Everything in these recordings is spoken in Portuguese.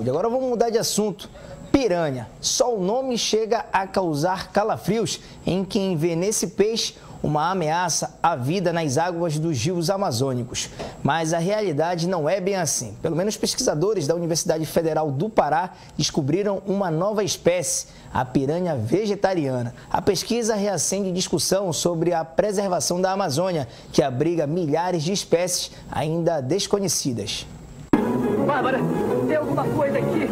Saúde. Agora vamos mudar de assunto. Piranha. Só o nome chega a causar calafrios em quem vê nesse peixe uma ameaça à vida nas águas dos rios amazônicos. Mas a realidade não é bem assim. Pelo menos pesquisadores da Universidade Federal do Pará descobriram uma nova espécie, a piranha vegetariana. A pesquisa reacende discussão sobre a preservação da Amazônia, que abriga milhares de espécies ainda desconhecidas. Bárbara, tem alguma coisa aqui?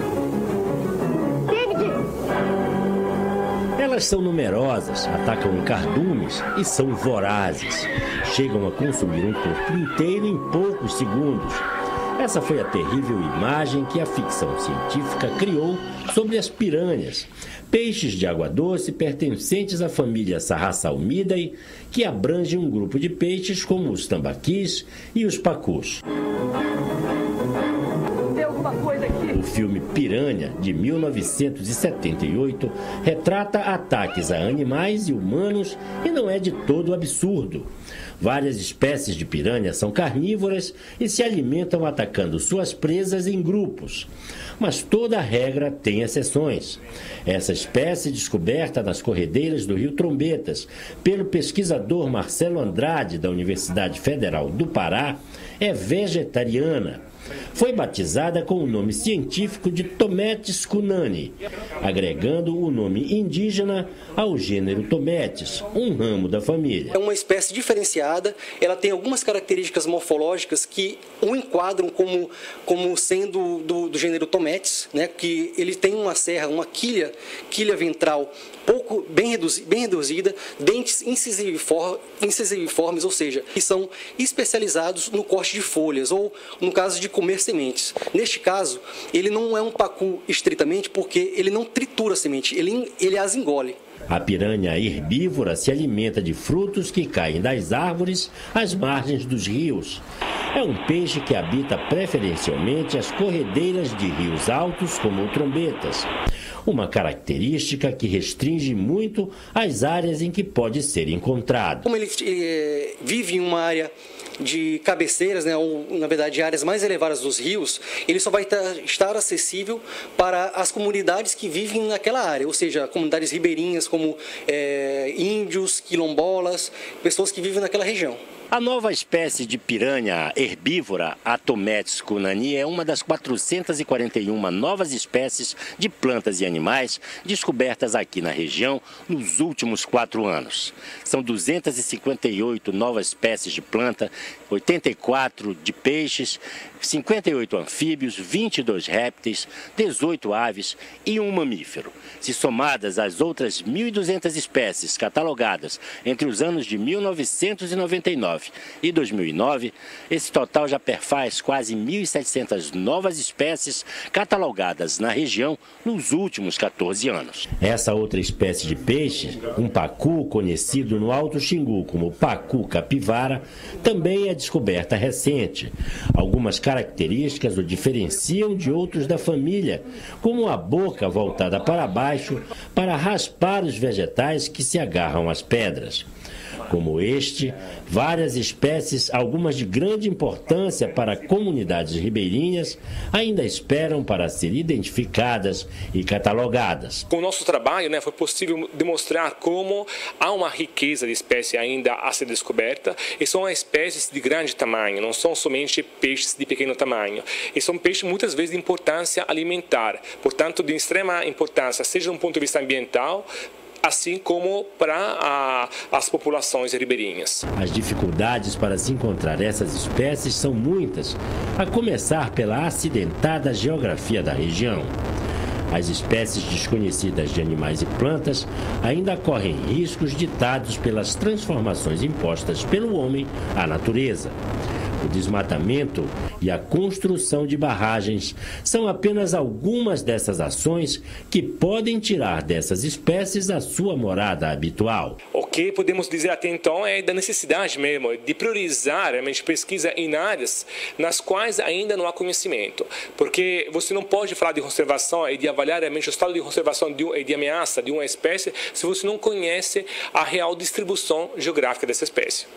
Elas são numerosas, atacam em cardumes e são vorazes. Chegam a consumir um corpo inteiro em poucos segundos. Essa foi a terrível imagem que a ficção científica criou sobre as piranhas, peixes de água doce pertencentes à família Sarracalmidae, que abrange um grupo de peixes como os tambaquis e os pacus. O filme Piranha, de 1978, retrata ataques a animais e humanos e não é de todo absurdo. Várias espécies de piranha são carnívoras e se alimentam atacando suas presas em grupos. Mas toda regra tem exceções. Essa espécie, descoberta nas corredeiras do Rio Trombetas pelo pesquisador Marcelo Andrade, da Universidade Federal do Pará, é vegetariana. Foi batizada com o nome científico de Tometes cunani, agregando o nome indígena ao gênero Tometes, um ramo da família. É uma espécie diferenciada, ela tem algumas características morfológicas que o enquadram como sendo do gênero Tometes, né? Que ele tem uma serra, uma quilha ventral bem reduzida, dentes incisiviformes, ou seja, que são especializados no corte de folhas ou no caso de comer sementes. Neste caso, ele não é um pacu estritamente porque ele não tritura a semente, ele as engole. A piranha herbívora se alimenta de frutos que caem das árvores às margens dos rios. É um peixe que habita preferencialmente as corredeiras de rios altos como o Trombetas. Uma característica que restringe muito as áreas em que pode ser encontrado. Como ele vive em uma área de cabeceiras, né, ou na verdade áreas mais elevadas dos rios, ele só vai estar acessível para as comunidades que vivem naquela área, ou seja, comunidades ribeirinhas como índios, quilombolas, pessoas que vivem naquela região. A nova espécie de piranha herbívora, a Tometes cunani, é uma das 441 novas espécies de plantas e animais descobertas aqui na região nos últimos 4 anos. São 258 novas espécies de planta, 84 de peixes, 58 anfíbios, 22 répteis, 18 aves e um mamífero. Se somadas às outras 1.200 espécies catalogadas entre os anos de 1999 e 2009, esse total já perfaz quase 1.700 novas espécies catalogadas na região nos últimos 14 anos. Essa outra espécie de peixe, um pacu conhecido no Alto Xingu como pacu capivara, também é descoberta recente. Algumas características o diferenciam de outros da família, como a boca voltada para baixo para raspar os vegetais que se agarram às pedras. Como este, várias espécies, algumas de grande importância para comunidades ribeirinhas, ainda esperam para ser identificadas e catalogadas. Com o nosso trabalho, foi possível demonstrar como há uma riqueza de espécies ainda a ser descoberta, e são espécies de grande tamanho, não são somente peixes de pequeno tamanho. E são peixes muitas vezes de importância alimentar, portanto de extrema importância, seja do ponto de vista ambiental, assim como para as populações ribeirinhas. As dificuldades para se encontrar essas espécies são muitas, a começar pela acidentada geografia da região. As espécies desconhecidas de animais e plantas ainda correm riscos ditados pelas transformações impostas pelo homem à natureza. O desmatamento e a construção de barragens são apenas algumas dessas ações que podem tirar dessas espécies a sua morada habitual. O que podemos dizer até então é da necessidade mesmo de priorizar realmente pesquisa em áreas nas quais ainda não há conhecimento, porque você não pode falar de conservação e de avaliar realmente o estado de conservação e de ameaça de uma espécie se você não conhece a real distribuição geográfica dessa espécie.